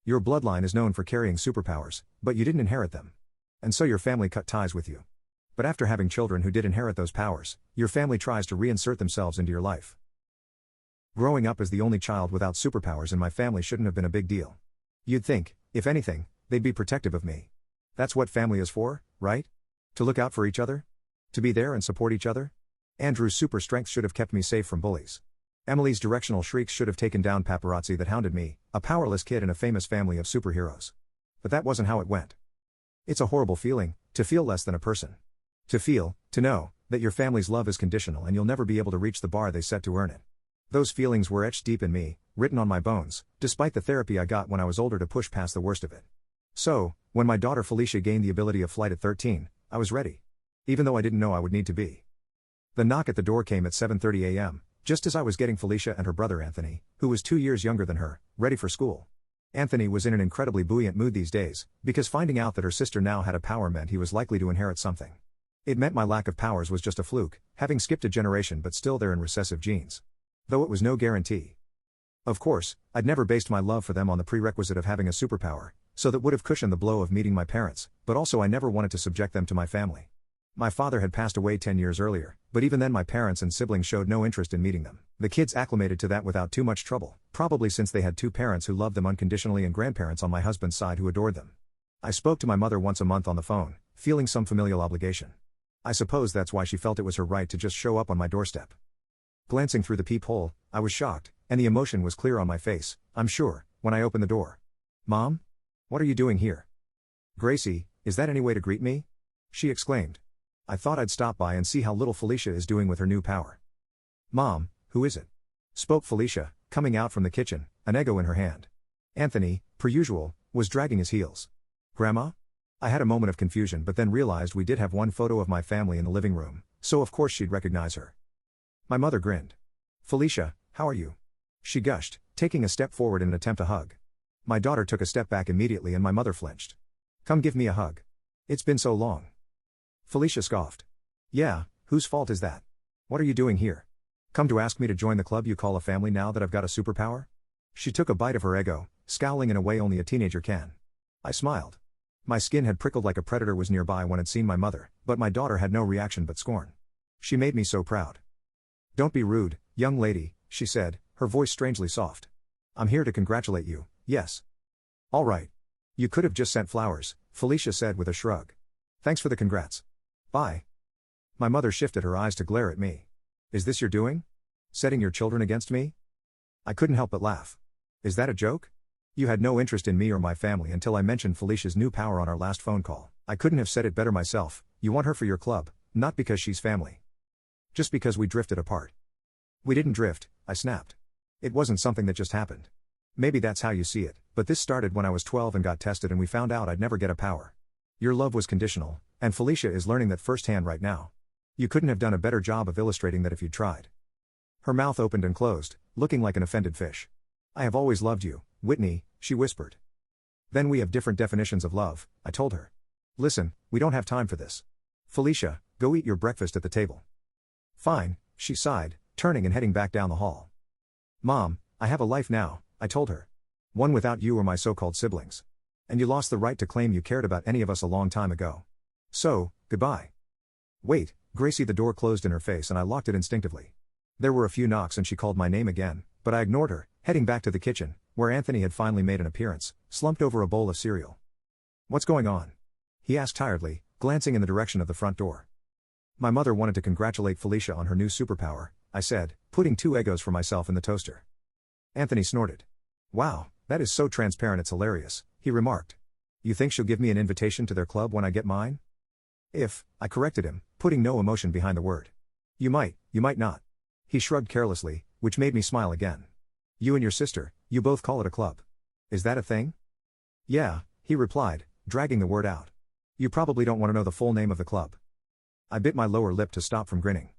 Your bloodline is known for carrying superpowers, but you didn't inherit them. And so your family cut ties with you. But after having children who did inherit those powers, your family tries to reinsert themselves into your life. Growing up as the only child without superpowers in my family shouldn't have been a big deal. You'd think, if anything, they'd be protective of me. That's what family is for, right? To look out for each other? To be there and support each other? Andrew's super strength should have kept me safe from bullies. Emily's directional shrieks should have taken down paparazzi that hounded me, a powerless kid in a famous family of superheroes. But that wasn't how it went. It's a horrible feeling, to feel less than a person. To know, that your family's love is conditional and you'll never be able to reach the bar they set to earn it. Those feelings were etched deep in me, written on my bones, despite the therapy I got when I was older to push past the worst of it. So, when my daughter Felicia gained the ability of flight at 13, I was ready. Even though I didn't know I would need to be. The knock at the door came at 7:30 a.m., just as I was getting Felicia and her brother Anthony, who was 2 years younger than her, ready for school. Anthony was in an incredibly buoyant mood these days, because finding out that her sister now had a power meant he was likely to inherit something. It meant my lack of powers was just a fluke, having skipped a generation but still there in recessive genes. Though it was no guarantee. Of course, I'd never based my love for them on the prerequisite of having a superpower, so that would have cushioned the blow of meeting my parents, but also I never wanted to subject them to my family. My father had passed away 10 years earlier, but even then my parents and siblings showed no interest in meeting them. The kids acclimated to that without too much trouble, probably since they had two parents who loved them unconditionally and grandparents on my husband's side who adored them. I spoke to my mother once a month on the phone, feeling some familial obligation. I suppose that's why she felt it was her right to just show up on my doorstep. Glancing through the peephole, I was shocked, and the emotion was clear on my face, I'm sure, when I opened the door. "Mom? What are you doing here?" "Gracie, is that any way to greet me?" she exclaimed. I thought I'd stop by and see how little Felicia is doing with her new power. "Mom, who is it?" spoke Felicia, coming out from the kitchen, an Eggo in her hand. Anthony, per usual, was dragging his heels. "Grandma?" I had a moment of confusion but then realized we did have one photo of my family in the living room, so of course she'd recognize her. My mother grinned. "Felicia, how are you?" she gushed, taking a step forward in an attempt to hug. My daughter took a step back immediately and my mother flinched. "Come give me a hug. It's been so long." Felicia scoffed. "Yeah, whose fault is that? What are you doing here? Come to ask me to join the club you call a family now that I've got a superpower?" She took a bite of her Eggo, scowling in a way only a teenager can. I smiled. My skin had prickled like a predator was nearby when I'd seen my mother, but my daughter had no reaction but scorn. She made me so proud. "Don't be rude, young lady," she said, her voice strangely soft. "I'm here to congratulate you, yes." "All right. You could have just sent flowers," Felicia said with a shrug. "Thanks for the congrats. Bye." My mother shifted her eyes to glare at me. "Is this your doing? Setting your children against me?" I couldn't help but laugh. "Is that a joke? You had no interest in me or my family until I mentioned Felicia's new power on our last phone call. I couldn't have said it better myself. You want her for your club, not because she's family. Just because we drifted apart." "We didn't drift," I snapped. "It wasn't something that just happened. Maybe that's how you see it, but this started when I was 12 and got tested and we found out I'd never get a power. Your love was conditional, and Felicia is learning that firsthand right now. You couldn't have done a better job of illustrating that if you'd tried." Her mouth opened and closed, looking like an offended fish. "I have always loved you, Whitney," she whispered. "Then we have different definitions of love," I told her. "Listen, we don't have time for this. Felicia, go eat your breakfast at the table." "Fine," she sighed, turning and heading back down the hall. "Mom, I have a life now," I told her. "One without you or my so-called siblings. And you lost the right to claim you cared about any of us a long time ago. So, goodbye." "Wait," Gracie. The door closed in her face and I locked it instinctively. There were a few knocks and she called my name again, but I ignored her, heading back to the kitchen, where Anthony had finally made an appearance, slumped over a bowl of cereal. "What's going on?" he asked tiredly, glancing in the direction of the front door. "My mother wanted to congratulate Felicia on her new superpower," I said, putting 2 Eggos for myself in the toaster. Anthony snorted. "Wow, that is so transparent it's hilarious," he remarked. "You think she'll give me an invitation to their club when I get mine?" "If," I corrected him, putting no emotion behind the word. You might not." He shrugged carelessly, which made me smile again. "You and your sister, you both call it a club. Is that a thing?" "Yeah," he replied, dragging the word out. "You probably don't want to know the full name of the club." I bit my lower lip to stop from grinning.